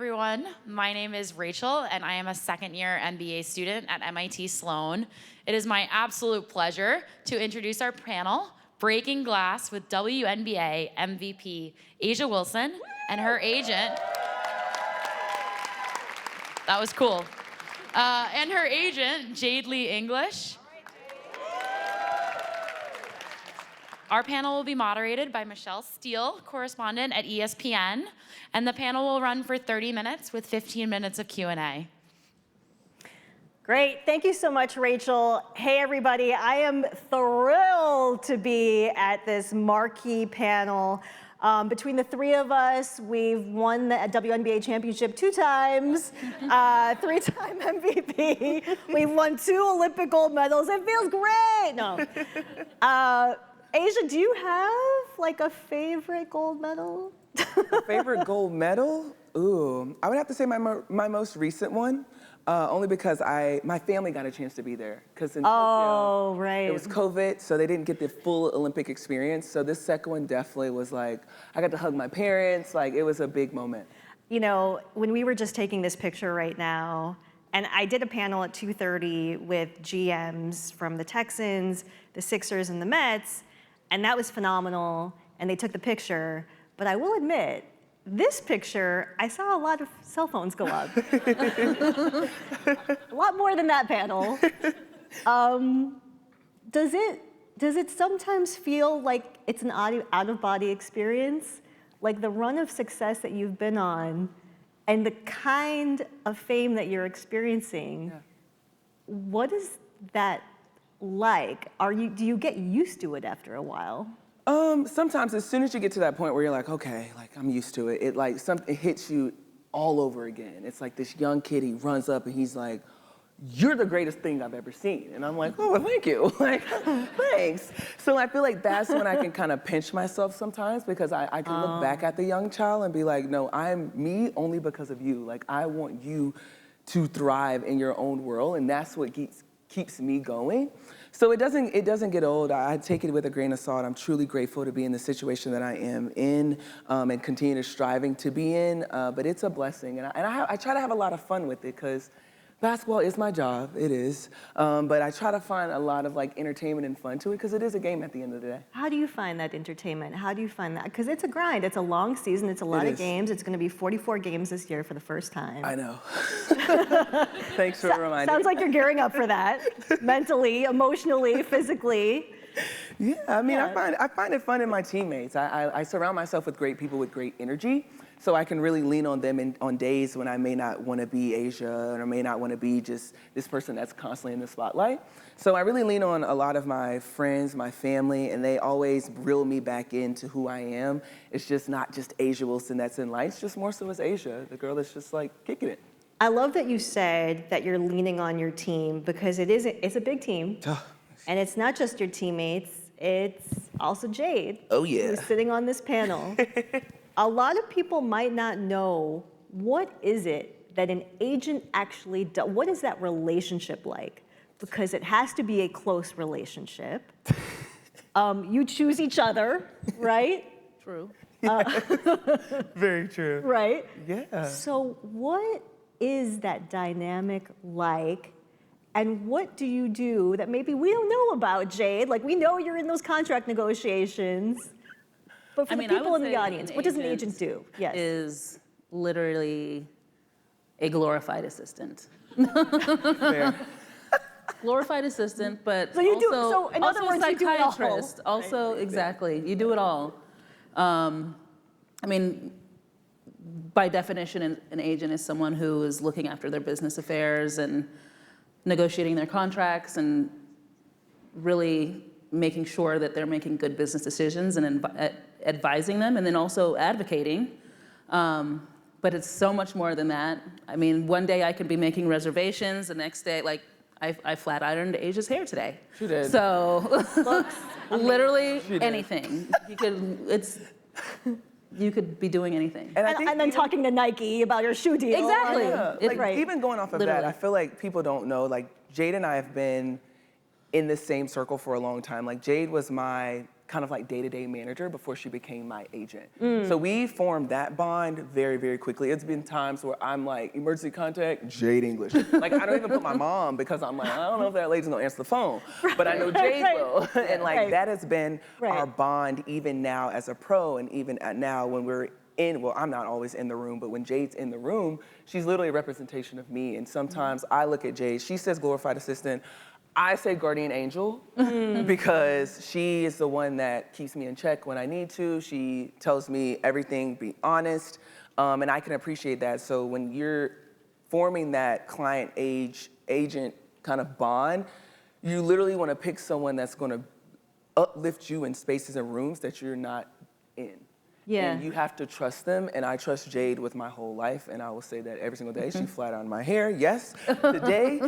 everyone. My name is Rachel, and I am a second-year MBA student at MIT Sloan. It is my absolute pleasure to introduce our panel, Breaking Glass with WNBA MVP A'ja Wilson and her agent. That was cool. And her agent, Jade-Li English. Our panel will be moderated by Michelle Steele, correspondent at ESPN, and the panel will run for 30 minutes with 15 minutes of Q&A. Great, thank you so much, Rachel. Hey everybody, I am thrilled to be at this marquee panel. Between the three of us, we've won the WNBA Championship 2 times, 3-time MVP. We've won 2 Olympic Gold Medals. It feels great. No. A'ja, do you have like a favorite gold medal? A favorite gold medal? Ooh, I would have to say my most recent one, only because my family got a chance to be there. Because in Tokyo, right. It was COVID, so they didn't get the full Olympic experience. So this second one definitely was like, I got to hug my parents. Like, it was a big moment. You know, when we were just taking this picture right now, and I did a panel at 2:30 with GMs from the Texans, the Sixers, and the Mets, and that was phenomenal, and they took the picture. But I will admit, this picture, I saw a lot of cell phones go up. A lot more than that panel. Does it sometimes feel like it's an out-of-body experience? Like the run of success that you've been on and the kind of fame that you're experiencing, what is that like? Do you get used to it after a while? Sometimes as soon as you get to that point where you're like, okay, like I'm used to it, it hits you all over again. It's like this young kid, he runs up and he's like, you're the greatest thing I've ever seen. And I'm like, oh, thank you. Like, thanks. So I feel like that's when I can kind of pinch myself sometimes, because I can look back at the young child and be like, no, I'm me only because of you. Like, I want you to thrive in your own world, and that's what keeps me going. So it doesn't get old. I take it with a grain of salt. I'm truly grateful to be in the situation that I am in, and continue to striving to be in. But it's a blessing, and I try to have a lot of fun with it, because basketball is my job. It is, but I try to find a lot of like entertainment and fun to it, because it is a game at the end of the day. How do you find that entertainment? How do you find that? Because it's a grind. It's a long season. It's a lot of games. It's going to be 44 games this year for the first time. I know. Thanks for reminding me. Sounds like you're gearing up for that, mentally, emotionally, physically. Yeah, I mean, I find it fun in my teammates. I surround myself with great people with great energy, so I can really lean on them on days when I may not want to be A'ja, or may not want to be just this person that's constantly in the spotlight. So I really lean on a lot of my friends, my family, and they always reel me back into who I am. It's just not just A'ja Wilson that's in life. It's just more so as A'ja, the girl that's just like kicking it. I love that you said that you're leaning on your team, because it's a big team. And it's not just your teammates, it's also Jade. Oh yeah. Who's sitting on this panel. A lot of people might not know, what is it that an agent actually does? What is that relationship like? Because it has to be a close relationship. You choose each other, right? True. Very true. Right? Yeah. So what is that dynamic like? And what do you do that maybe we don't know about, Jade? Like, we know you're in those contract negotiations. But for the people in the audience, what does an agent do? Yes. Is literally a glorified assistant. Fair. Glorified assistant, but So you also, do, so in other words, you do it all. psychiatrist. Also, exactly, you do it all. I mean, by definition, an agent is someone who is looking after their business affairs and negotiating their contracts and really making sure that they're making good business decisions and advising them, and then also advocating. But it's so much more than that. I mean, one day I could be making reservations, the next day, like, I flat ironed A'ja's hair today. She did. So, literally She did. anything. You could be doing anything. And then talking to Nike about your shoe deal. Exactly. Yeah. It- Like, even going off of Literally. that, I feel like people don't know, like, Jade and I have been in the same circle for a long time. Like, Jade was my kind of like day-to-day manager before she became my agent. So we formed that bond very, very quickly. It's been times where I'm like, emergency contact, Jade English. Like, I don't even put my mom because I'm like, I don't know if that lady's gonna answer the phone, but I know Jade will. And like, that has been our bond even now as a pro, and even now when we're well, I'm not always in the room, but when Jade's in the room, she's literally a representation of me. And sometimes I look at Jade, she says glorified assistant, I say guardian angel because she is the one that keeps me in check when I need to. She tells me everything, be honest, and I can appreciate that. So when you're forming that client-agent kind of bond, you literally want to pick someone that's going to uplift you in spaces and rooms that you're not in. Yeah. And you have to trust them, and I trust Jade with my whole life, and I will say that every single day. She flat ironed my hair, yes, today.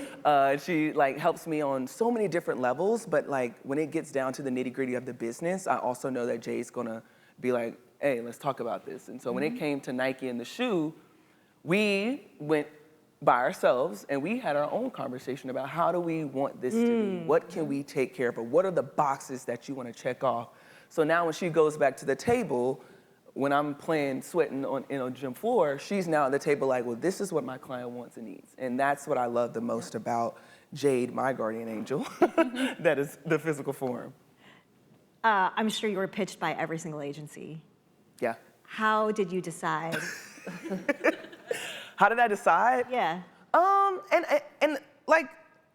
She like helps me on so many different levels, but like when it gets down to the nitty gritty of the business, I also know that Jade's gonna be like, hey, let's talk about this. And so when it came to Nike and the shoe, we went by ourselves and we had our own conversation about how do we want this to be? What can we take care of? Or what are the boxes that you wanna check off? So now when she goes back to the table, when I'm sweating on a gym floor, she's now at the table like, well, this is what my client wants and needs. And that's what I love the most about Jade, my guardian angel, that is the physical form. I'm sure you were pitched by every single agency. Yeah. How did you decide? How did I decide? Yeah. And like,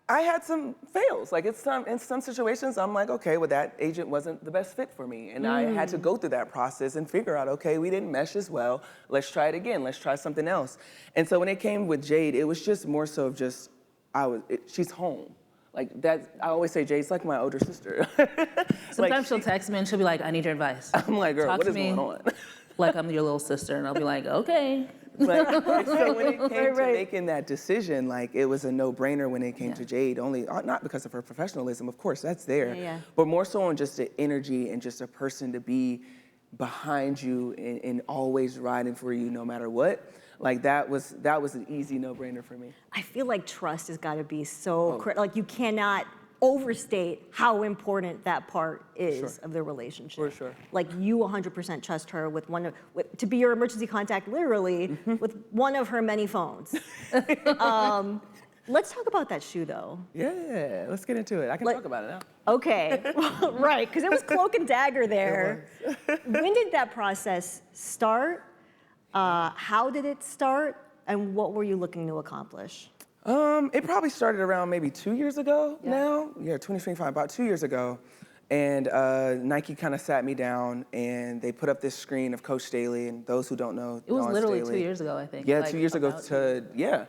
I had some fails. Like in some situations, I'm like, okay, well that agent wasn't the best fit for me. And I had to go through that process and figure out, okay, we didn't mesh as well. Let's try it again. Let's try something else. And so when it came with Jade, it was just more so of just, she's home. Like that, I always say Jade's like my older sister. Sometimes she'll text me and she'll be like, I need your advice. I'm like, girl, what is going on? Like I'm your little sister, and I'll be like, okay. But so when it came to making that decision, like it was a no-brainer when it came to Jade, only not because of her professionalism, of course, that's there, but more so on just the energy and just a person to be behind you and always riding for you no matter what. Like that was an easy no-brainer for me. I feel like trust has got to be so critical. Like you cannot overstate how important that part is of the relationship. For sure. Like you 100% trust her with to be your emergency contact, literally, with one of her many phones. Let's talk about that shoe though. Yeah, let's get into it. I can talk about it now. Okay, right, because it was cloak and dagger there. When did that process start? How did it start? And what were you looking to accomplish? It probably started around maybe 2 years ago now. Yeah, 2025, about 2 years ago. And Nike kind of sat me down and they put up this screen of Coach Jade-Li, and those who don't know, it was literally Jade-Li, 2 years ago, I think. Yeah, like 2 years ago yeah.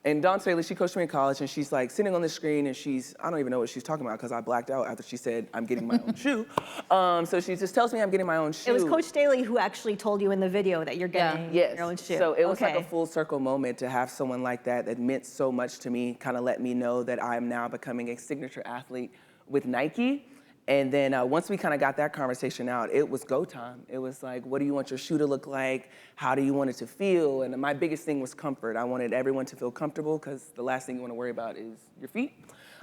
And Dawn Staley, she coached me in college, and she's like sitting on the screen, and I don't even know what she's talking about because I blacked out after she said, I'm getting my own shoe. So she just tells me I'm getting my own shoe. It was Coach Jade-Li who actually told you in the video that you're getting your own shoe. So it was like a full circle moment to have someone like that meant so much to me, kind of let me know that I'm now becoming a signature athlete with Nike. And then once we kind of got that conversation out, it was go time. It was like, what do you want your shoe to look like? How do you want it to feel? And my biggest thing was comfort. I wanted everyone to feel comfortable because the last thing you want to worry about is your feet.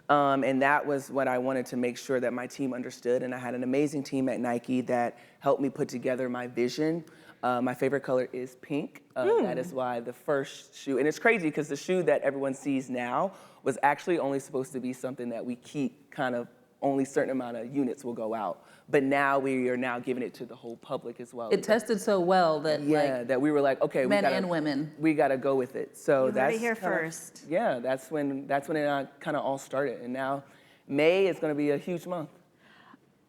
And that was what I wanted to make sure that my team understood. And I had an amazing team at Nike that helped me put together my vision. My favorite color is pink. That is why the first shoe, and it's crazy because the shoe that everyone sees now was actually only supposed to be something that we keep kind of only certain amount of units will go out. But now we are now giving it to the whole public as well. It tested so well that that we were like, okay, men and women. We gotta go with it. So you heard it here first. Yeah, that's when it kind of all started. And now May is gonna be a huge month.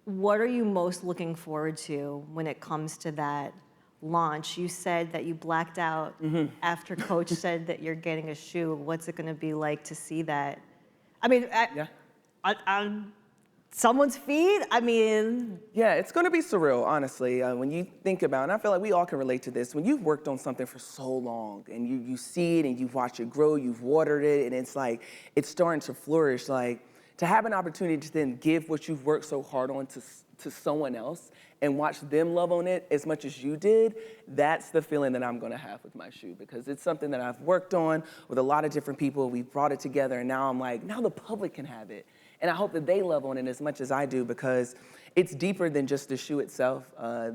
What are you most looking forward to when it comes to that launch? You said that you blacked out after Coach said that you're getting a shoe. What's it gonna be like to see that? I mean, on someone's feet? I mean... Yeah, it's gonna be surreal, honestly. When you think about, and I feel like we all can relate to this, when you've worked on something for so long and you see it and you watch it grow, you've watered it, and it's like, it's starting to flourish, like, to have an opportunity to then give what you've worked so hard on to someone else and watch them love on it as much as you did, that's the feeling that I'm gonna have with my shoe, because it's something that I've worked on with a lot of different people. We've brought it together, and now I'm like, now the public can have it. And I hope that they love on it as much as I do, because it's deeper than just the shoe itself.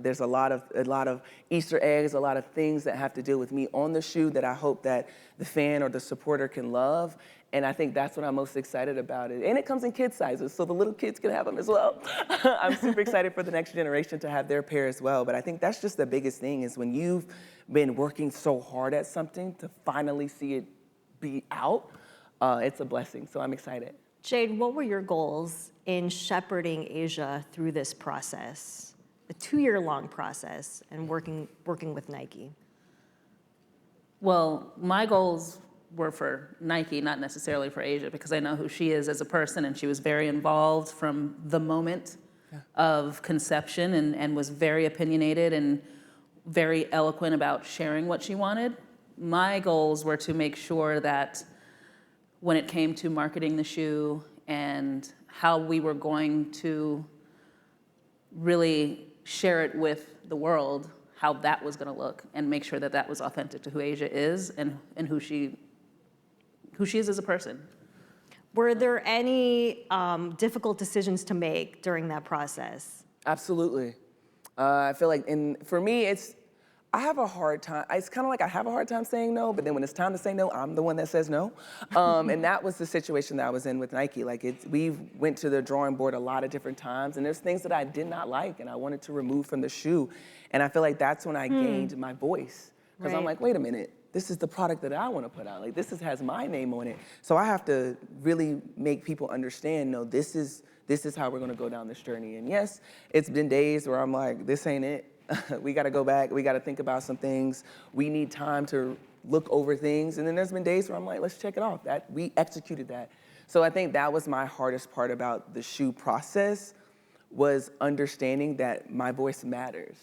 There's a lot of Easter eggs, a lot of things that have to deal with me on the shoe that I hope that the fan or the supporter can love. And I think that's what I'm most excited about. And it comes in kid sizes, so the little kids can have them as well. I'm super excited for the next generation to have their pair as well. But I think that's just the biggest thing, is when you've been working so hard at something, to finally see it be out, it's a blessing. So I'm excited. Jade, what were your goals in shepherding Asia through this process, a 2-year-long process, and working with Nike? Well, my goals were for Nike, not necessarily for Asia, because I know who she is as a person, and she was very involved from the moment of conception, and was very opinionated and very eloquent about sharing what she wanted. My goals were to make sure that when it came to marketing the shoe and how we were going to really share it with the world, how that was going to look, and make sure that that was authentic to who Asia is and who she is as a person. Were there any difficult decisions to make during that process? Absolutely. I feel like, for me, I have a hard time. It's kind of like I have a hard time saying no, but then when it's time to say no, I'm the one that says no. And that was the situation that I was in with Nike. Like, we went to the drawing board a lot of different times, and there's things that I did not like and I wanted to remove from the shoe. And I feel like that's when I gained my voice. Because I'm like, wait a minute, this is the product that I want to put out. Like, has my name on it. So I have to really make people understand, no, this is how we're going to go down this journey. And yes, it's been days where I'm like, this ain't it. We got to go back. We got to think about some things. We need time to look over things. And then there's been days where I'm like, let's check it off. That we executed that. So I think that was my hardest part about the shoe process, was understanding that my voice matters.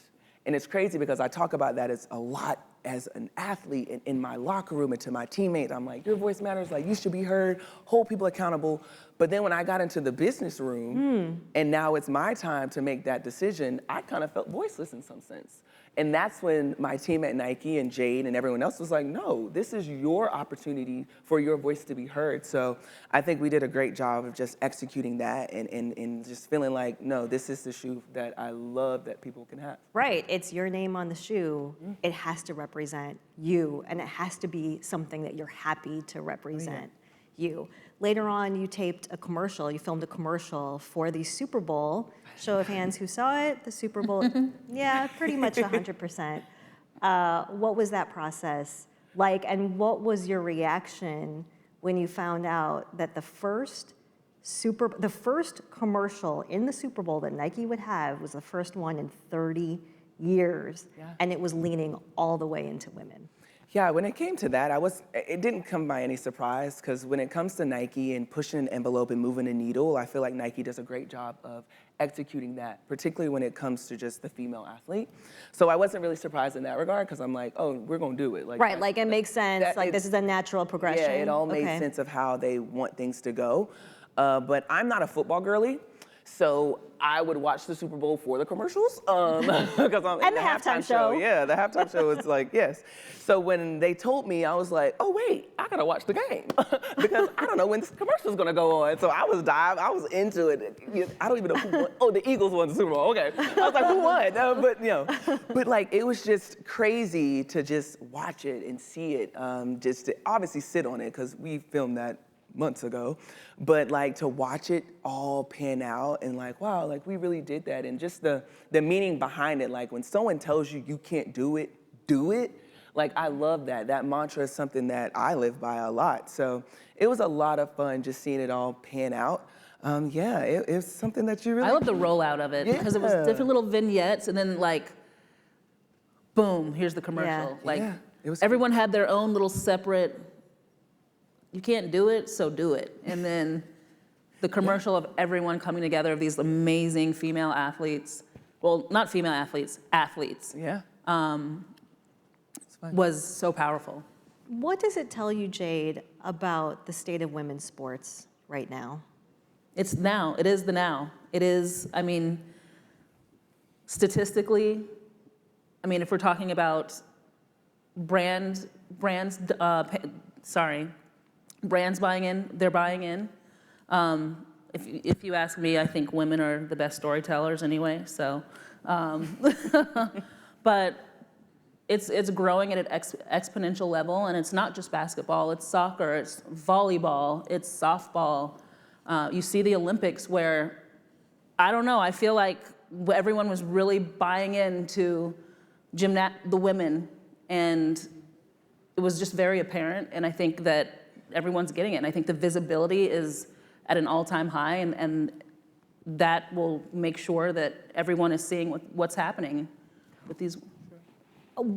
And it's crazy because I talk about that as a lot as an athlete in my locker room and to my teammates. I'm like, your voice matters, like you should be heard, hold people accountable. But then when I got into the business room and now it's my time to make that decision, I kind of felt voiceless in some sense. And that's when my team at Nike and Jade and everyone else was like, no, this is your opportunity for your voice to be heard. So I think we did a great job of just executing that and just feeling like, no, this is the shoe that I love that people can have. Right, it's your name on the shoe. It has to represent you, and it has to be something that you're happy to represent you. Later on, you taped a commercial, you filmed a commercial for the Super Bowl. Show of hands who saw it, the Super Bowl. Yeah, pretty much 100%. What was that process like, and what was your reaction when you found out that the first commercial in the Super Bowl that Nike would have was the first one in 30 years, and it was leaning all the way into women? Yeah, when it came to that, it didn't come by any surprise, because when it comes to Nike and pushing an envelope and moving a needle, I feel like Nike does a great job of executing that, particularly when it comes to just the female athlete. So I wasn't really surprised in that regard, because I'm like, oh, we're gonna do it. Like, right, like it makes sense, like this is a natural progression. Yeah, it all made sense of how they want things to go. But I'm not a football girly, so I would watch the Super Bowl for the commercials, because I'm and the halftime show. Yeah, the halftime show is like, yes. So when they told me, I was like, oh wait, I gotta watch the game because I don't know when this commercial's gonna go on. So I was into it. I don't even know who won. Oh, the Eagles won the Super Bowl. Okay, I was like, who won? But like it was just crazy to just watch it and see it. Just to obviously sit on it, because we filmed that months ago, but like to watch it all pan out and like, wow, like we really did that. And just the meaning behind it, like when someone tells you you can't do it, do it. Like I love that. That mantra is something that I live by a lot. So it was a lot of fun just seeing it all pan out. It's something that you really... I love the rollout of it because it was different little vignettes and then like, boom, here's the commercial. It was everyone had their own little separate, you can't do it, so do it. And then the commercial of everyone coming together, of these amazing female athletes, well, not female athletes, was so powerful. What does it tell you, Jade, about the state of women's sports right now? It's now, it is the now. It is, I mean, statistically, I mean, if we're talking about brands buying in, they're buying in. If you ask me, I think women are the best storytellers anyway, so. But it's growing at an exponential level, and it's not just basketball, it's soccer, it's volleyball, it's softball. You see the Olympics where, I don't know, I feel like everyone was really buying into the women, and it was just very apparent, and I think that everyone's getting it, and I think the visibility is at an all-time high, and that will make sure that everyone is seeing what's happening with these.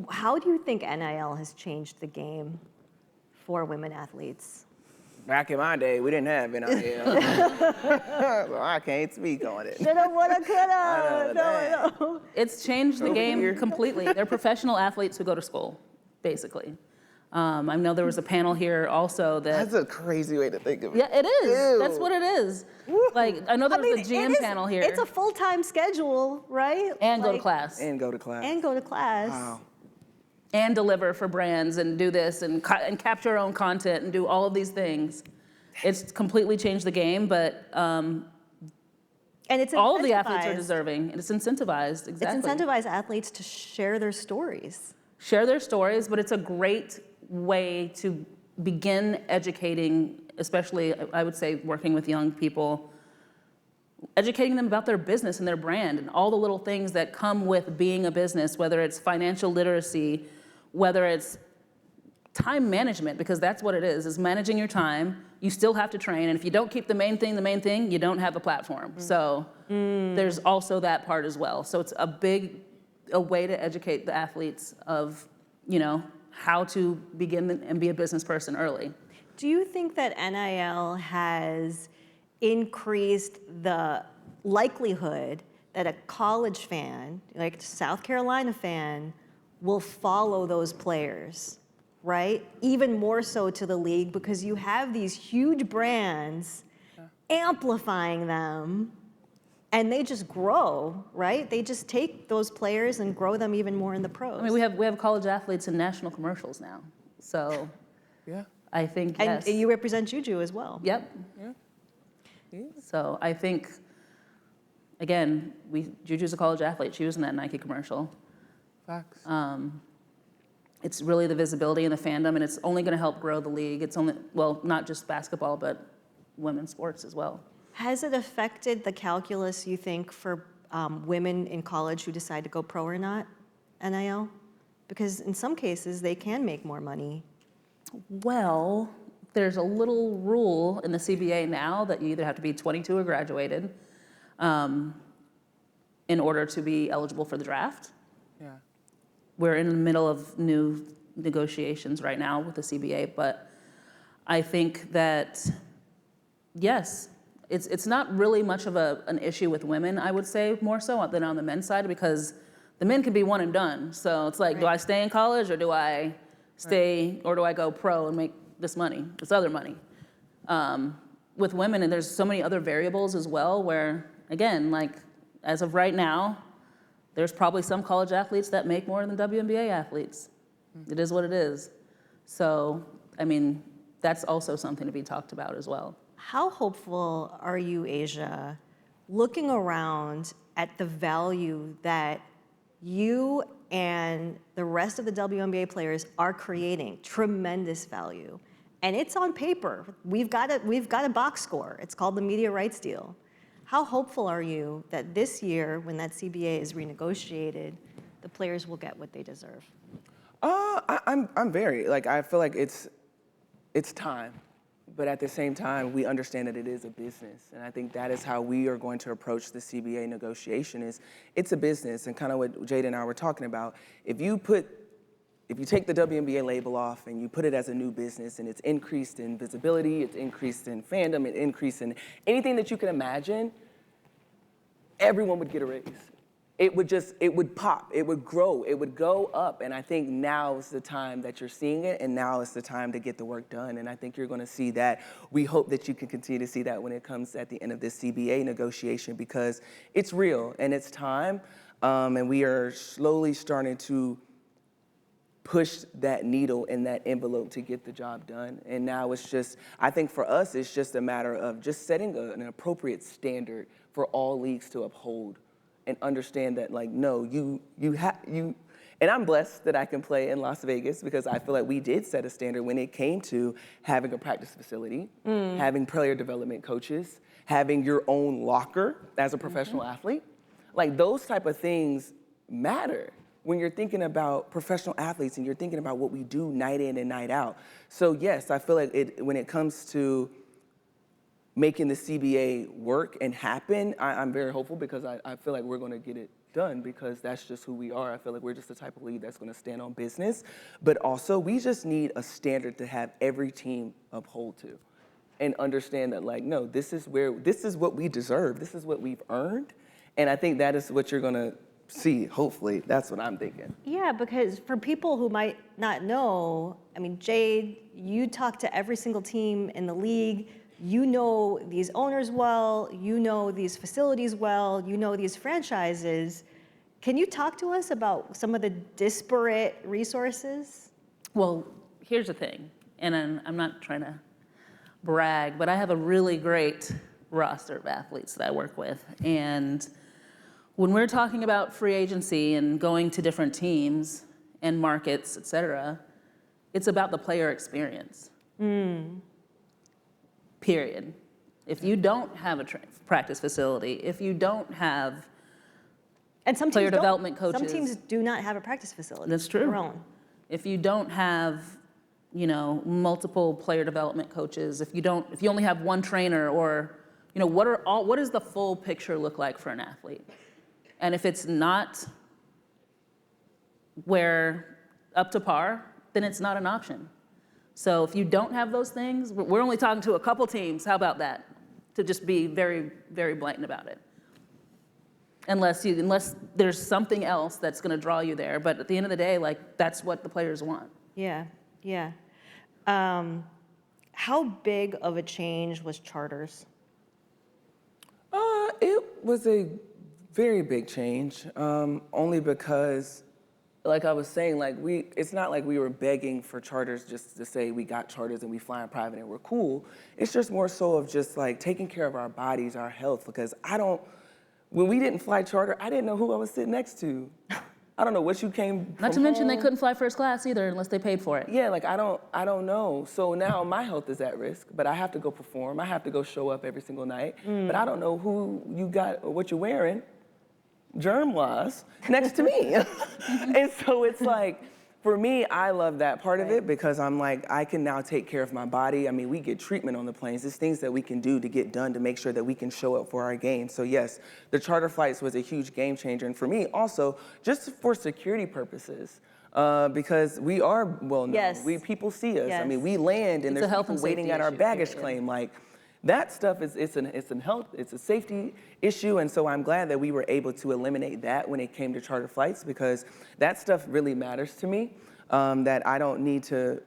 How do you think NIL has changed the game for women athletes? Back in my day, we didn't have NIL. So I can't speak on it. Shoulda, woulda, coulda. No. It's changed the Over game here. completely. They're professional athletes who go to school, basically. I know there was a panel here also that. That's a crazy way to think of it. Yeah, it is. Ew. That's what it is. Like, I know there was a GM panel here. It's a full-time schedule, right? And go to class. And go to class. And go to class. Wow. And deliver for brands and do this and capture our own content and do all of these things. It's completely changed the game, but And it's all of the athletes are incentivized. deserving. It's incentivized, exactly. It's incentivized athletes to share their stories. Share their stories, but it's a great way to begin educating, especially, I would say, working with young people, educating them about their business and their brand and all the little things that come with being a business, whether it's financial literacy, whether it's time management, because that's what it is managing your time. You still have to train, and if you don't keep the main thing, you don't have a platform. So there's also that part as well. So it's a way to educate the athletes of, how to begin and be a business person early. Do you think that NIL has increased the likelihood that a college fan, like a South Carolina fan, will follow those players, right? Even more so to the league, because you have these huge brands amplifying them, and they just grow, right? They just take those players and grow them even more in the pros. I mean, we have college athletes in national commercials now. So Yeah. I think, and yes. you represent Juju as well. Yep. Yeah. So I think, again, Juju's a college athlete. She was in that Nike commercial. Facts. It's really the visibility and the fandom, and it's only going to help grow the league. It's only, well, not just basketball, but women's sports as well. Has it affected the calculus, you think, for women in college who decide to go pro or not, NIL? Because in some cases, they can make more money. Well, there's a little rule in the CBA now that you either have to be 22 or graduated in order to be eligible for the draft. Yeah. We're in the middle of new negotiations right now with the CBA, but I think that, yes, it's not really much of an issue with women, I would say, more so than on the men's side, because the men can be one and done. So it's like, do I stay in college, or do I stay, or do I go pro and make this money, this other money? With women, and there's so many other variables as well, where, again, like, as of right now, there's probably some college athletes that make more than WNBA athletes. It is what it is. So, I mean, that's also something to be talked about as well. How hopeful are you, Asia, looking around at the value that you and the rest of the WNBA players are creating? Tremendous value. And it's on paper. We've got a box score. It's called the media rights deal. How hopeful are you that this year, when that CBA is renegotiated, the players will get what they deserve? I'm very, I feel like it's time. But at the same time, we understand that it is a business. And I think that is how we are going to approach the CBA negotiation is it's a business. And kind of what Jade and I were talking about, if you take the WNBA label off and you put it as a new business and it's increased in visibility, it's increased in fandom, it's increased in anything that you can imagine, everyone would get a raise. It would pop, it would grow, it would go up. And I think now is the time that you're seeing it, and now is the time to get the work done. And I think you're gonna see that. We hope that you can continue to see that when it comes at the end of this CBA negotiation, because it's real and it's time. And we are slowly starting to pushed that needle in that envelope to get the job done. And now it's just, I think for us, it's just a matter of just setting an appropriate standard for all leagues to uphold and understand that, like, no, and I'm blessed that I can play in Las Vegas because I feel like we did set a standard when it came to having a practice facility, having player development coaches, having your own locker as a professional athlete. Like, those type of things matter when you're thinking about professional athletes and you're thinking about what we do night in and night out. So yes, I feel like when it comes to making the CBA work and happen, I'm very hopeful because I feel like we're gonna get it done because that's just who we are. I feel like we're just the type of league that's gonna stand on business, but also we just need a standard to have every team uphold to and understand that, like, no, this is what we deserve, this is what we've earned, and I think that is what you're gonna see, hopefully. That's what I'm thinking. Yeah, because for people who might not know, I mean, Jade, you talk to every single team in the league. You know these owners well, you know these facilities well, you know these franchises. Can you talk to us about some of the disparate resources? Well, here's the thing, and I'm not trying to brag, but I have a really great roster of athletes that I work with. And when we're talking about free agency and going to different teams and markets, et cetera, it's about the player experience. Period. If you don't have a practice facility, if you don't have player development coaches. Some teams do not have a practice facility. That's true. Their own. If you don't have, multiple player development coaches, if you only have one trainer, or, what does the full picture look like for an athlete? And if it's not up to par, then it's not an option. So if you don't have those things, we're only talking to a couple teams, how about that? To just be very, very blatant about it. Unless there's something else that's gonna draw you there, but at the end of the day, like, that's what the players want. Yeah, yeah. How big of a change was charters? It was a very big change, only because, like I was saying, like it's not like we were begging for charters just to say we got charters and we fly in private and we're cool. It's just more so of just like taking care of our bodies, our health, because when we didn't fly charter, I didn't know who I was sitting next to. I don't know what you came from. Not to mention they couldn't fly first class either unless they paid for it. Yeah, like I don't know. So now my health is at risk, but I have to go perform. I have to go show up every single night. But I don't know who you got or what you're wearing, germ-wise, next to me. And so it's like, for me, I love that part of it because I'm like, I can now take care of my body. I mean, we get treatment on the planes. There's things that we can do to get done to make sure that we can show up for our game. So yes, the charter flights was a huge game changer. And for me also, just for security purposes, because we are well known. Yes. People see us. Yes. I mean, we land and It's a there's health people and waiting safety at our issue, baggage period. claim. Like, that stuff it's a safety issue, and so I'm glad that we were able to eliminate that when it came to charter flights, because that stuff really matters to me, that I don't need to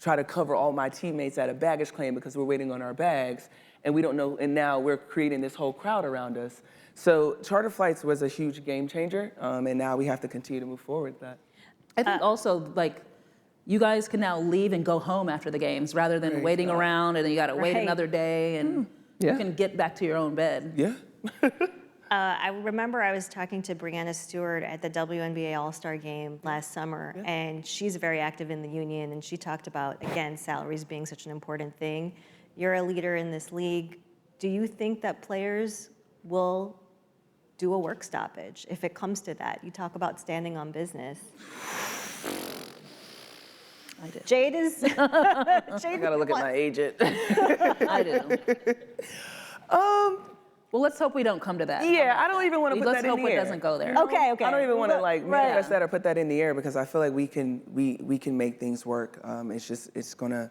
try to cover all my teammates at a baggage claim because we're waiting on our bags, and we don't know, and now we're creating this whole crowd around us. So charter flights was a huge game changer, and now we have to continue to move forward with that. I think also, like, you guys can now leave and go home after the games rather than waiting around and then you gotta wait Right. another day and Yeah. you can get back to your own bed. Yeah. I remember I was talking to Brianna Stewart at the WNBA All-Star Game last summer, and she's very active in the union, and she talked about, again, salaries being such an important thing. You're a leader in this league. Do you think that players will do a work stoppage if it comes to that? You talk about standing on business. I do. Jade is. I gotta look at my agent. I do. Well, let's hope we don't come to that. Yeah, I don't even want to put Let's that in hope the it air. doesn't go there. Okay, okay. I don't even want to like manifest Right. that or put that in the air because I feel like we can make things work. It's gonna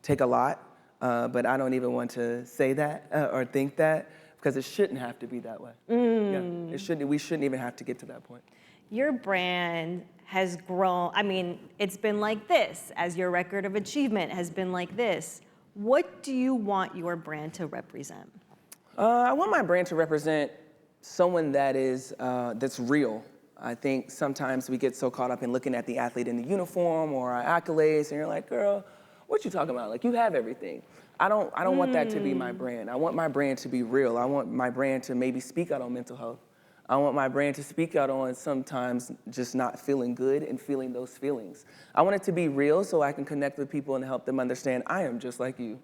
take a lot, but I don't even want to say that or think that because it shouldn't have to be that way. Yeah, it shouldn't. We shouldn't even have to get to that point. Your brand has grown. I mean, it's been like this, as your record of achievement has been like this. What do you want your brand to represent? I want my brand to represent someone that is that's real, I think sometimes we get so caught up in looking at the athlete in the uniform or our accolades, and you're like, girl, what you talking about? Like, you have everything. I don't want that to be my brand. I want my brand to be real. I want my brand to maybe speak out on mental health. I want my brand to speak out on sometimes just not feeling good and feeling those feelings. I want it to be real so I can connect with people and help them understand I am just like you.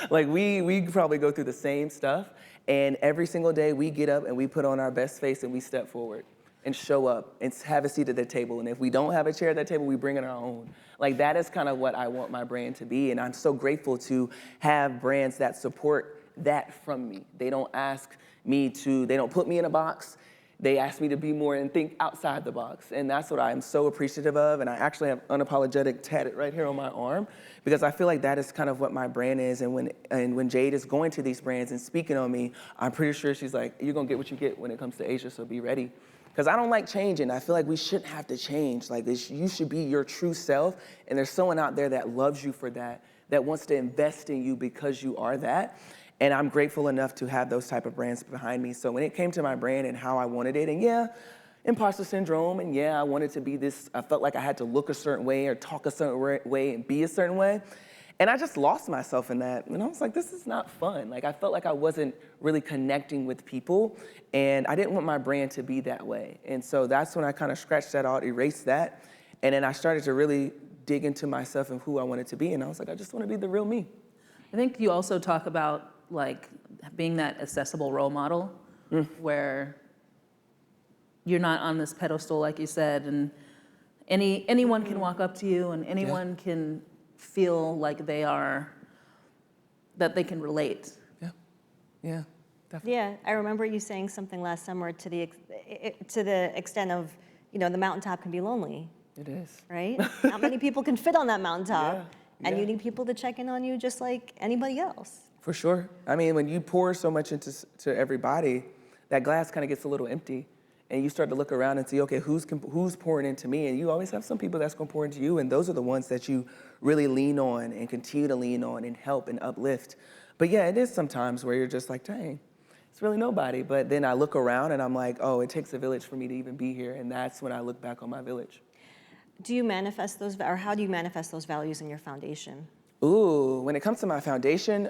Like we probably go through the same stuff, and every single day we get up and we put on our best face and we step forward and show up and have a seat at the table. And if we don't have a chair at that table, we bring in our own. Like, that is kind of what I want my brand to be. And I'm so grateful to have brands that support that from me. They don't ask me to, they don't put me in a box. They ask me to be more and think outside the box. And that's what I'm so appreciative of. And I actually have unapologetic tatted right here on my arm, because I feel like that is kind of what my brand is. And when Jade is going to these brands and speaking on me, I'm pretty sure she's like, you're gonna get what you get when it comes to Asia, so be ready. Because I don't like changing. I feel like we shouldn't have to change. Like, you should be your true self, and there's someone out there that loves you for that, that wants to invest in you because you are that. And I'm grateful enough to have those type of brands behind me. So when it came to my brand and how I wanted it, and yeah, imposter syndrome, and yeah, I wanted to be this, I felt like I had to look a certain way or talk a certain way and be a certain way. And I just lost myself in that. And I was like, this is not fun. Like, I felt like I wasn't really connecting with people, and I didn't want my brand to be that way. And so that's when I kind of scratched that out, erased that. And then I started to really dig into myself and who I wanted to be. And I was like, I just want to be the real me. I think you also talk about like being that accessible role model where you're not on this pedestal, like you said, and anyone can walk up to you and anyone can feel like that they can relate. Yeah, definitely. Yeah, I remember you saying something last summer to the extent of, the mountaintop can be lonely. It is. Right? Not many people can fit on that mountaintop, and yeah. you need people to check in on you just like anybody else. For sure. I mean, when you pour so much into everybody, that glass kind of gets a little empty. And you start to look around and see, okay, who's pouring into me? And you always have some people that's going to pour into you, and those are the ones that you really lean on and continue to lean on and help and uplift. But yeah, it is sometimes where you're just like, dang, it's really nobody. But then I look around and I'm like, oh, it takes a village for me to even be here. And that's when I look back on my village. Do you manifest those, or how do you manifest those values in your foundation? Ooh, when it comes to my foundation,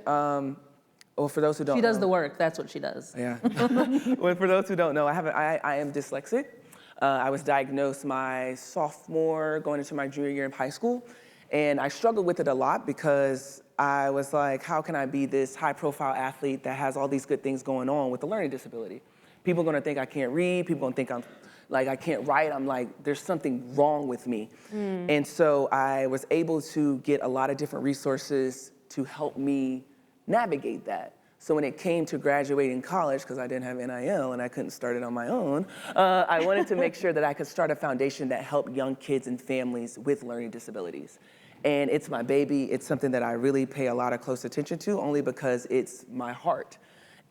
well, for those who don't know. She does the work, that's what she does. Yeah. Well, for those who don't know, I am dyslexic. I was diagnosed my sophomore, going into my junior year in high school. And I struggled with it a lot because I was like, how can I be this high-profile athlete that has all these good things going on with a learning disability? People are gonna think I can't read, people are gonna think I can't write. I'm like, there's something wrong with me. And so I was able to get a lot of different resources to help me navigate that. So when it came to graduating college, because I didn't have NIL and I couldn't start it on my own, I wanted to make sure that I could start a foundation that helped young kids and families with learning disabilities. And it's my baby. It's something that I really pay a lot of close attention to, only because it's my heart.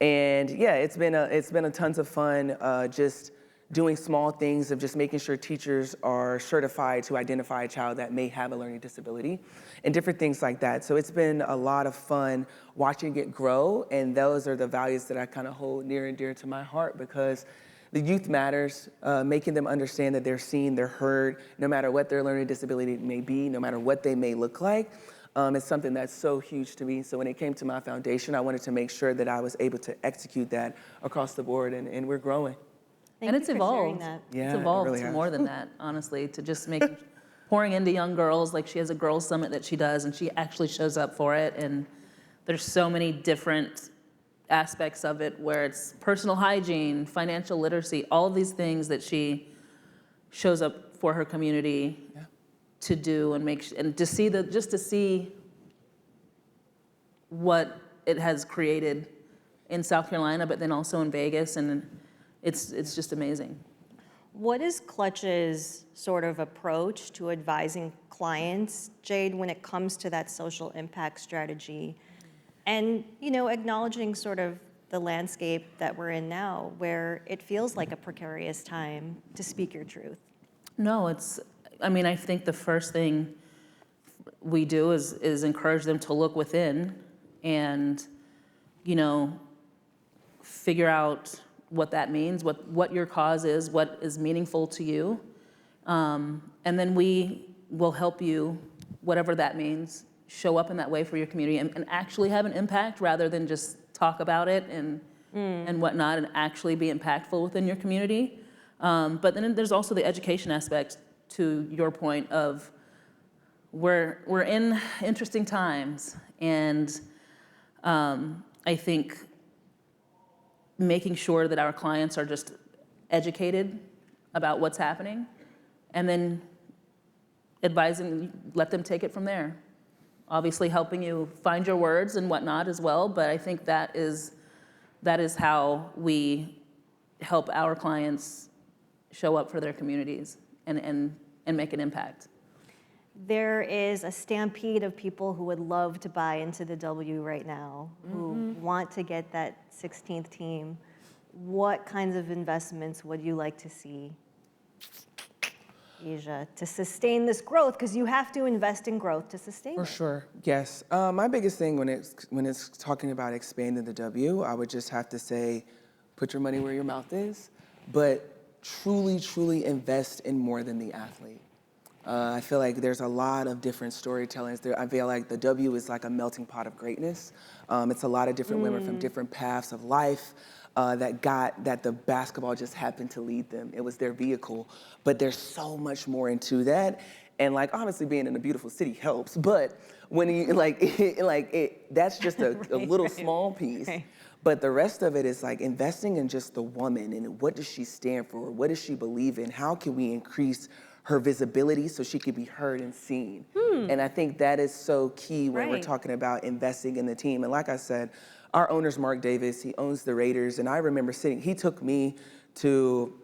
And yeah, it's been a tons of fun, just doing small things of just making sure teachers are certified to identify a child that may have a learning disability and different things like that. So it's been a lot of fun watching it grow, and those are the values that I kind of hold near and dear to my heart, because the youth matters, making them understand that they're seen, they're heard, no matter what their learning disability may be, no matter what they may look like. It's something that's so huge to me. So when it came to my foundation, I wanted to make sure that I was able to execute that across the board, and we're growing. And it's evolved. Yeah, it's evolved really to has. more than that, honestly, to just make pouring into young girls. Like, she has a girls' summit that she does, and she actually shows up for it. And there's so many different aspects of it, where it's personal hygiene, financial literacy, all of these things that she shows up for her community to do, and to see what it has created in South Carolina, but then also in Vegas, and it's just amazing. What is Clutch's sort of approach to advising clients, Jade, when it comes to that social impact strategy? And, acknowledging sort of the landscape that we're in now, where it feels like a precarious time to speak your truth. No, I think the first thing we do is encourage them to look within and, figure out what that means, what your cause is, what is meaningful to you. And then we will help you, whatever that means, show up in that way for your community and actually have an impact rather than just talk about it and whatnot, and actually be impactful within your community. But then there's also the education aspect, to your point of we're in interesting times, and I think making sure that our clients are just educated about what's happening, and then advising, let them take it from there. Obviously helping you find your words and whatnot as well, but I think that is how we help our clients show up for their communities and make an impact. There is a stampede of people who would love to buy into the W right now, who want to get that 16th team. What kinds of investments would you like to see, Asia, to sustain this growth? Because you have to invest in growth to sustain it. For sure, yes. My biggest thing when it's talking about expanding the W, I would just have to say, put your money where your mouth is, but truly invest in more than the athlete. I feel like there's a lot of different storytellings there. I feel like the W is like a melting pot of greatness. It's a lot of different women from different paths of life that the basketball just happened to lead them. It was their vehicle, but there's so much more into that. And like, obviously being in a beautiful city helps, but when you that's just a little small piece. Right. But the rest of it is like investing in just the woman and what does she stand for? What does she believe in? How can we increase her visibility so she can be heard and seen? And I think that is so key when we're talking about investing in the team. And like I said, our owner's Mark Davis, he owns the Raiders. And I remember he took me to,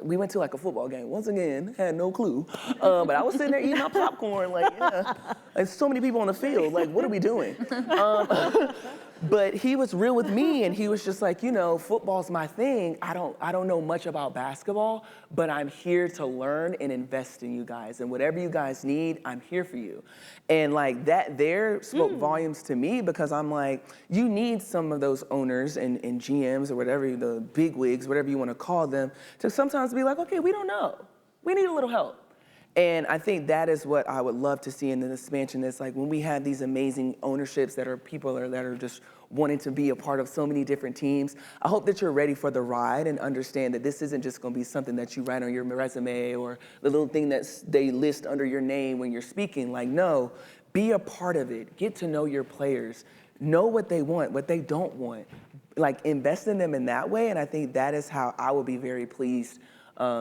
we went to like a football game. Once again, had no clue. But I was sitting there eating my popcorn, like, yeah. And so many people on the field, like, what are we doing? But he was real with me, and he was just like, football's my thing. I don't know much about basketball, but I'm here to learn and invest in you guys. And whatever you guys need, I'm here for you. And like that there spoke volumes to me, because I'm like, you need some of those owners and GMs or whatever, the big wigs, whatever you want to call them, to sometimes be like, okay, we don't know. We need a little help. And I think that is what I would love to see in the expansion. Is like when we have these amazing ownerships that are people that are just wanting to be a part of so many different teams. I hope that you're ready for the ride and understand that this isn't just going to be something that you write on your resume or the little thing that they list under your name when you're speaking. Like, no, be a part of it. Get to know your players. Know what they want, what they don't want. Like, invest in them in that way. And I think that is how I will be very pleased.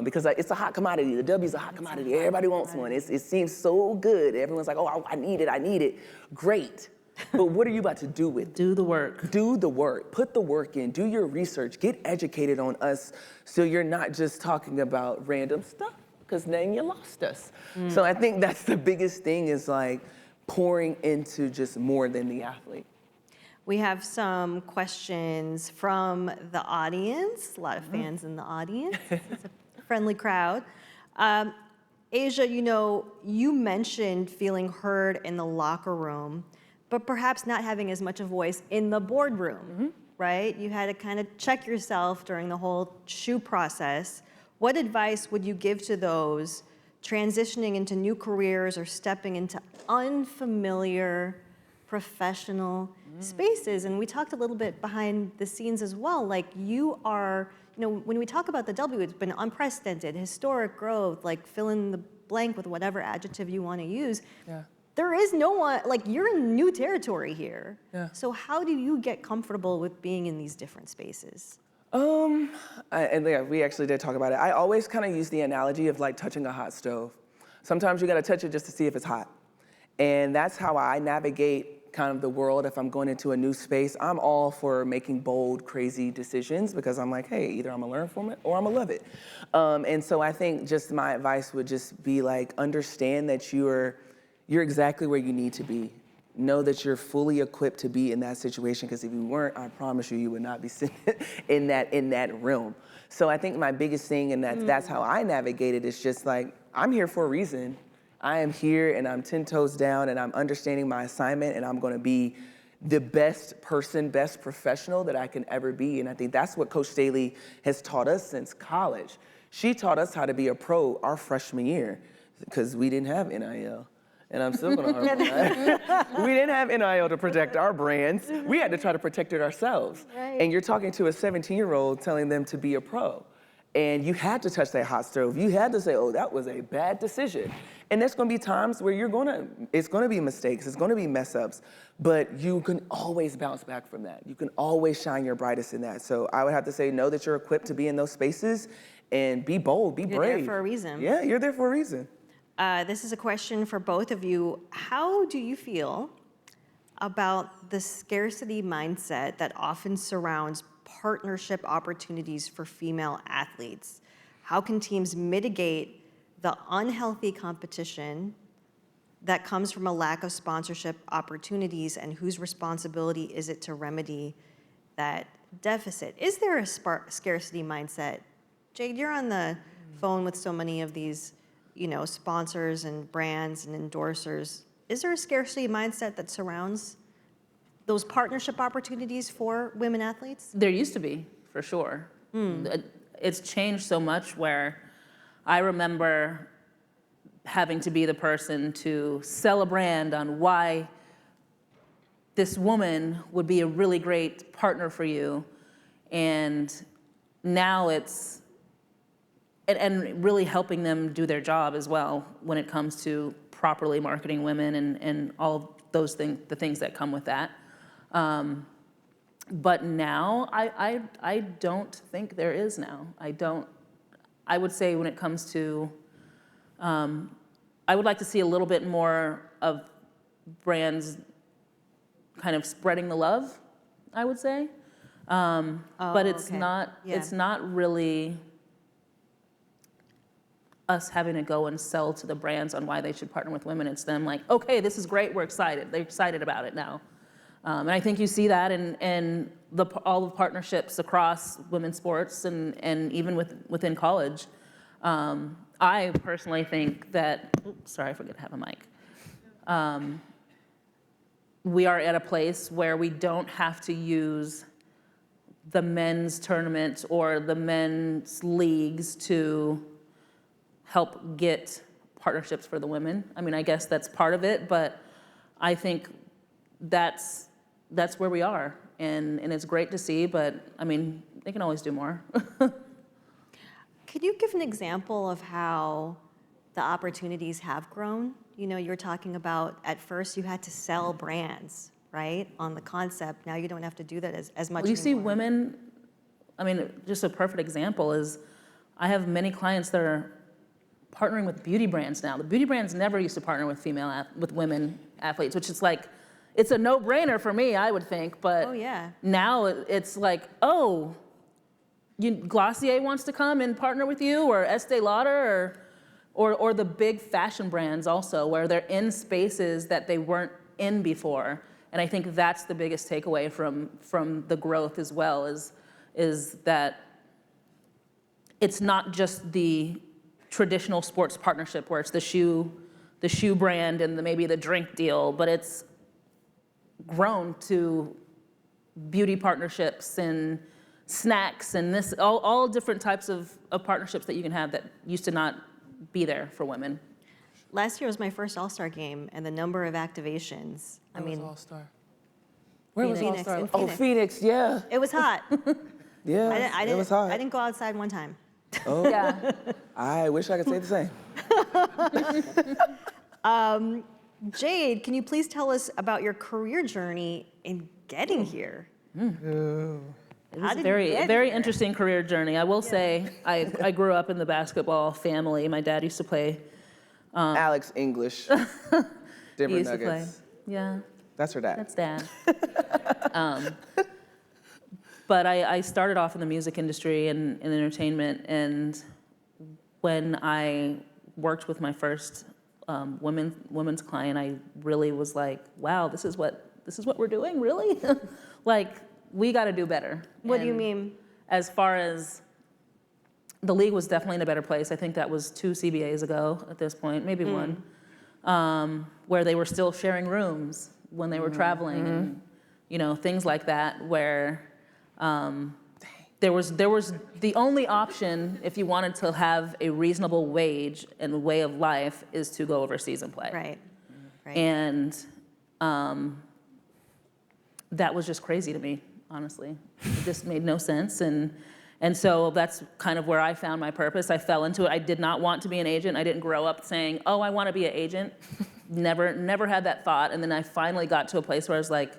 Because it's a hot commodity. The W's a hot commodity. Everybody wants one. It seems so good. Everyone's like, oh, I need it. Great. But what are you about to do with it? Do the work. Do the work. Put the work in. Do your research. Get educated on us so you're not just talking about random stuff, because then you lost us. So I think that's the biggest thing, is like pouring into just more than the athlete. We have some questions from the audience. A lot of fans in the audience. It's a friendly crowd. Asia, you mentioned feeling heard in the locker room, but perhaps not having as much a voice in the boardroom, right? You had to kind of check yourself during the whole shoe process. What advice would you give to those transitioning into new careers or stepping into unfamiliar professional spaces? And we talked a little bit behind the scenes as well. Like, you are, when we talk about the W, it's been unprecedented, historic growth, like fill in the blank with whatever adjective you want to use. Yeah. There is no one, like, you're in new territory here. Yeah. So how do you get comfortable with being in these different spaces? We actually did talk about it. I always kind of use the analogy of like touching a hot stove. Sometimes you got to touch it just to see if it's hot. And that's how I navigate kind of the world. If I'm going into a new space, I'm all for making bold, crazy decisions, because I'm like, hey, either I'm gonna learn from it or I'm gonna love it. And so I think just my advice would just be like, understand that you're exactly where you need to be. Know that you're fully equipped to be in that situation, because if you weren't, I promise you would not be sitting in that realm. So I think my biggest thing, and that's how I navigate it, is just like, I'm here for a reason. I am here and I'm 10 toes down and I'm understanding my assignment, and I'm gonna be the best person, best professional that I can ever be. And I think that's what Coach Jade-Li has taught us since college. She taught us how to be a pro our freshman year because we didn't have NIL. And I'm still gonna harp on that. We didn't have NIL to protect our brands. We had to try to protect it ourselves. Right. And you're talking to a 17-year-old telling them to be a pro. And you had to touch that hot stove. You had to say, oh, that was a bad decision. And there's gonna be times where it's gonna be mistakes, it's gonna be mess ups, but you can always bounce back from that. You can always shine your brightest in that. So I would have to say, know that you're equipped to be in those spaces and be bold, be brave. You're there for a reason. Yeah, you're there for a reason. This is a question for both of you. How do you feel about the scarcity mindset that often surrounds partnership opportunities for female athletes? How can teams mitigate the unhealthy competition that comes from a lack of sponsorship opportunities, and whose responsibility is it to remedy that deficit? Is there a scarcity mindset? Jade, you're on the phone with so many of these, sponsors and brands and endorsers. Is there a scarcity mindset that surrounds those partnership opportunities for women athletes? There used to be, for sure. It's changed so much where I remember having to be the person to sell a brand on why this woman would be a really great partner for you. And now it's, and really helping them do their job as well when it comes to properly marketing women and all of those things, the things that come with that. But now, I don't think there is now. I would say when it comes to, I would like to see a little bit more of brands kind of spreading the love, I would say. But it's not really us having to go and sell to the brands on why they should partner with women. It's them like, okay, this is great, we're excited. They're excited about it now. And I think you see that in all the partnerships across women's sports and even within college. I personally think that, sorry, I forget to have a mic. We are at a place where we don't have to use the men's tournament or the men's leagues to help get partnerships for the women. I mean, I guess that's part of it, but I think that's where we are, and it's great to see, but I mean, they can always do more. Could you give an example of how the opportunities have grown? You're talking about at first you had to sell brands, right, on the concept. Now you don't have to do that as much Well, you see anymore. women, I mean, just a perfect example is I have many clients that are partnering with beauty brands now. The beauty brands never used to partner with with women athletes, which is like, it's a no-brainer for me, I would think, but Oh, yeah. now it's like, oh, Glossier wants to come and partner with you, or Estee Lauder, or the big fashion brands also, where they're in spaces that they weren't in before. And I think that's the biggest takeaway from the growth as well, is that it's not just the traditional sports partnership where it's the shoe brand and maybe the drink deal, but it's grown to beauty partnerships and snacks and all different types of partnerships that you can have that used to not be there for women. Last year was my first All-Star game, and the number of activations. Where was All-Star? Phoenix, in Oh, Phoenix. Phoenix, yeah. It was hot. Yeah, it was hot. I didn't go outside one time. Oh, Yeah. I wish I could say the same. Jade, can you please tell us about your career journey in getting here? It was did a you very, get very here? interesting career journey. I will say, I grew up in the basketball family. My dad used to play. Alex English, He Denver used to play. Nuggets. Yeah, That's her dad. that's dad. But I started off in the music industry and in entertainment, and when I worked with my first women's client, I really was like, wow, this is what we're doing, really? Like, we got to do better. What do you And mean? As far as the league was definitely in a better place. I think that was 2 CBAs ago at this point, maybe one, where they were still sharing rooms when they were traveling. And you know, things like that, where there was the only option if you wanted to have a reasonable wage and way of life is to go overseas and play. Right. Right. And that was just crazy to me, honestly. It just made no sense. And so that's kind of where I found my purpose. I fell into it. I did not want to be an agent. I didn't grow up saying, oh, I want to be an agent. Never had that thought. And then I finally got to a place where I was like,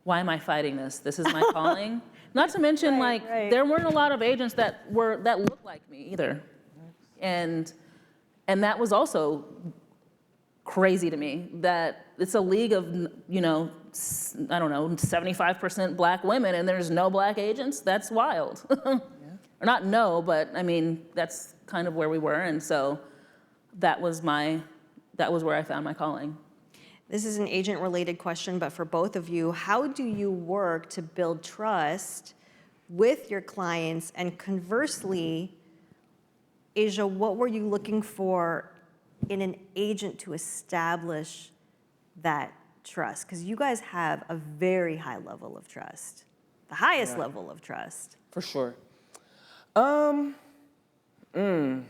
why am I fighting this? This is my calling. Not to mention, there weren't a lot of agents that looked like me either. And that was also crazy to me, that it's a league of, you know, I don't know, 75% black women and there's no black agents. That's wild. Or not no, but I mean, that's kind of where we were. And so that was where I found my calling. This is an agent-related question, but for both of you, how do you work to build trust with your clients? And conversely, Asia, what were you looking for in an agent to establish that trust? Because you guys have a very high level of trust, the highest level of trust. For sure. I don't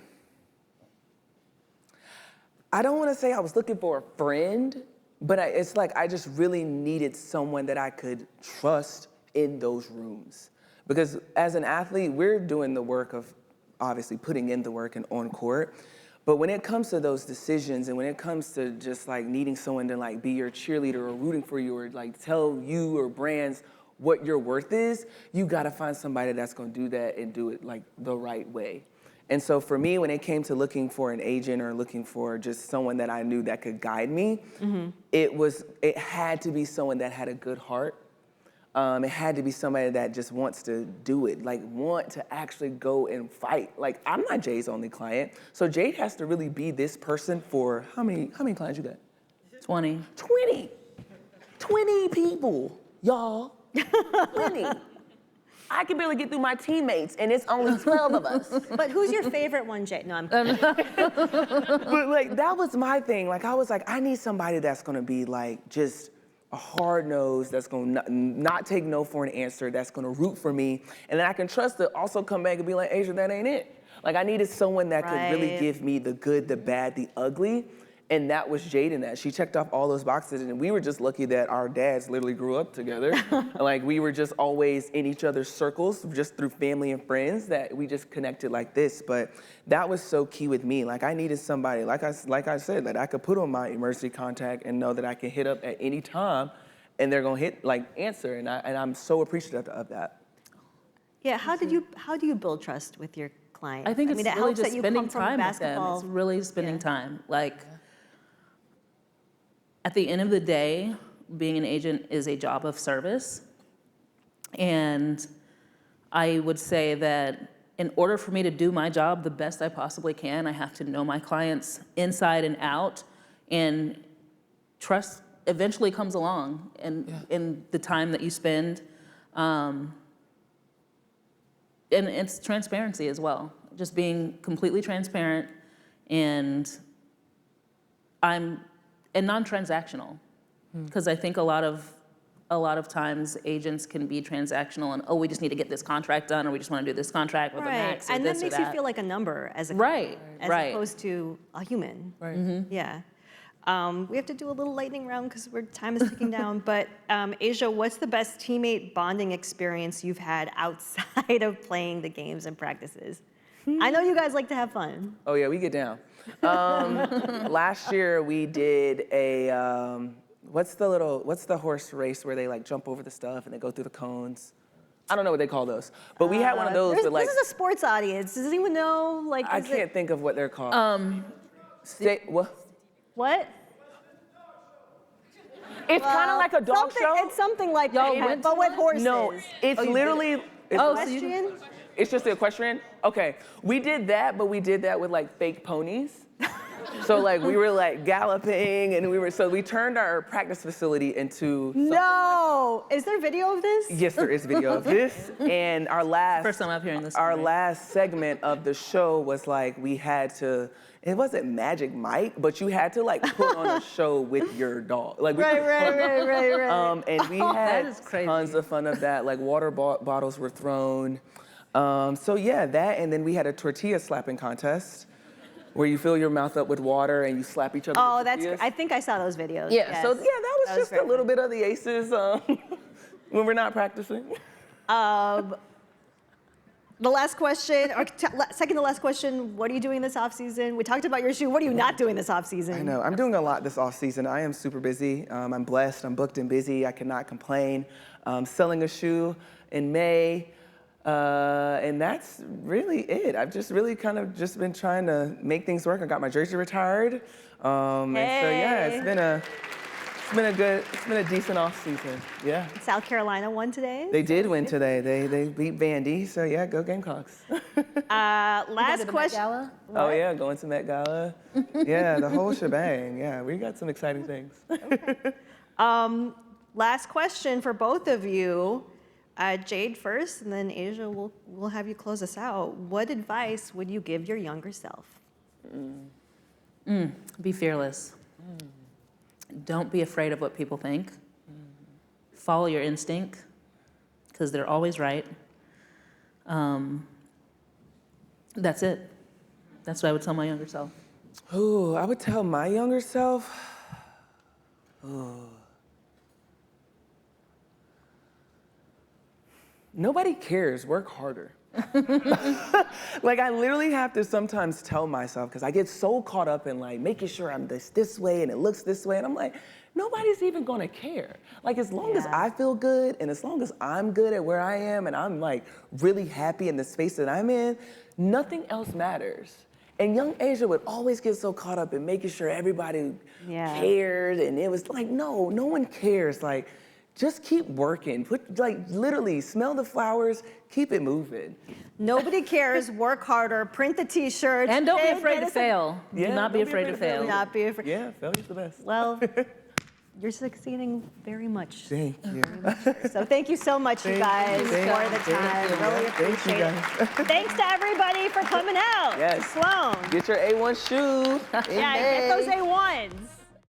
want to say I was looking for a friend, but it's like I just really needed someone that I could trust in those rooms. Because as an athlete, we're doing the work of obviously putting in the work and on court. But when it comes to those decisions and when it comes to just like needing someone to like be your cheerleader or rooting for you or like tell you or brands what your worth is, you gotta find somebody that's gonna do that and do it like the right way. And so for me, when it came to looking for an agent or looking for just someone that I knew that could guide me, it had to be someone that had a good heart. It had to be somebody that just wants to do it, like want to actually go and fight. Like I'm not Jade's only client, so Jade has to really be this person for how many clients you got? 20. 20 people, y'all. 20. I can barely get through my teammates, and it's only 12 of us. But who's your favorite one, Jade? No, I'm kidding. But like that was my thing. Like I was like, I need somebody that's gonna be like just a hard nose, that's gonna not take no for an answer, that's gonna root for me, and then I can trust to also come back and be like, Asia, that ain't it. Like I needed someone that could really give me the good, the bad, the ugly, and that was Jade in that. She checked off all those boxes, and we were just lucky that our dads literally grew up together. Like we were just always in each other's circles, just through family and friends, that we just connected like this. But that was so key with me. Like I needed somebody, like I said, that I could put on my emergency contact and know that I can hit up at any time, and they're gonna answer. And I'm so appreciative of that. Yeah, how do you build trust with your clients? I think it's it really helps just that you spending come from time with them. basketball. It's really spending time. Like, at the end of the day, being an agent is a job of service. And I would say that in order for me to do my job the best I possibly can, I have to know my clients inside and out, and trust eventually comes along in the time that you spend. And it's transparency as well, just being completely transparent and non-transactional, because I think a lot of times agents can be transactional and, oh, we just need to get this contract done, or we just want to do this contract with a max, or and this that makes or that. you feel like a number as a Right, as opposed to a human. Right. Mm-hmm. Yeah. We have to do a little lightning round because time is ticking down. But Asia, what's the best teammate bonding experience you've had outside of playing the games and practices? I know you guys like to have fun. Oh yeah, we get down. Last year we did a, what's the horse race where they like jump over the stuff and they go through the cones? I don't know what they call those, but we had one of those. But like, this is a sports audience. Does anyone know? Like, I can't think of what they're called. What? What? It's kind of like a dog show. It's something like Y'all that, went but to with one? horses. No, it's literally. Equestrian? It's just the equestrian? Okay, we did that, but we did that with like fake ponies. So like we were like galloping and we turned our practice facility into something No! Is there video of this? Yes, there is video of this. And our last First time I'm hearing this. our story. last segment of the show was like we had to, it wasn't Magic Mike, but you had to like put on a show with your dog. Like we Right. and we had is crazy. tons of fun of that. Like water bottles were thrown. So yeah, that, and then we had a tortilla slapping contest where you fill your mouth up with water and you slap each other. Oh, with that's, tortillas. I think I saw those videos. Yeah, yes. so yeah, that was just very a little fun. bit of the aces when we're not practicing. The last question, or second to last question, what are you doing this off season? We talked about your shoe. What are you not doing this off season? I know, I'm doing a lot this off season. I am super busy. I'm blessed, I'm booked and busy. I cannot complain. Selling a shoe in May. And that's really it. I've just really kind of just been trying to make things work. I got my jersey retired. And so yeah, it's been a decent off season. Yeah. South Carolina won today. They did win today. They beat Vandy. So yeah, go Gamecocks. Last question. Oh yeah, going to Met Gala. Yeah, the whole shebang. Yeah, we got some exciting things. Last question for both of you. Jade first, and then Asia, we'll have you close us out. What advice would you give your younger self? Be fearless. Don't be afraid of what people think. Follow your instinct, because they're always right. That's it. That's what I would tell my younger self. Ooh, I would tell my younger self. Nobody cares, work harder. Like I literally have to sometimes tell myself, because I get so caught up in like making sure I'm this way and it looks this way, and I'm like, nobody's even gonna care. Like as long as I feel good and as long as I'm good at where I am and I'm like really happy in the space that I'm in, nothing else matters. And young Asia would always get so caught up in making sure everybody cared, and it was like, no one cares. Like, just keep working. Literally, smell the flowers, keep it moving. Nobody cares, work harder, print the t-shirts. And don't be afraid to fail. Yeah, Do not be don't be afraid to fail. Not be afraid. Yeah, failure's the best. Well, you're succeeding very much. Thank you. So thank you so much, you guys, for the time. Really appreciate it. Thanks to everybody for coming out. Yes. Sloan. Get your A1 shoe. Yeah, get those A1s.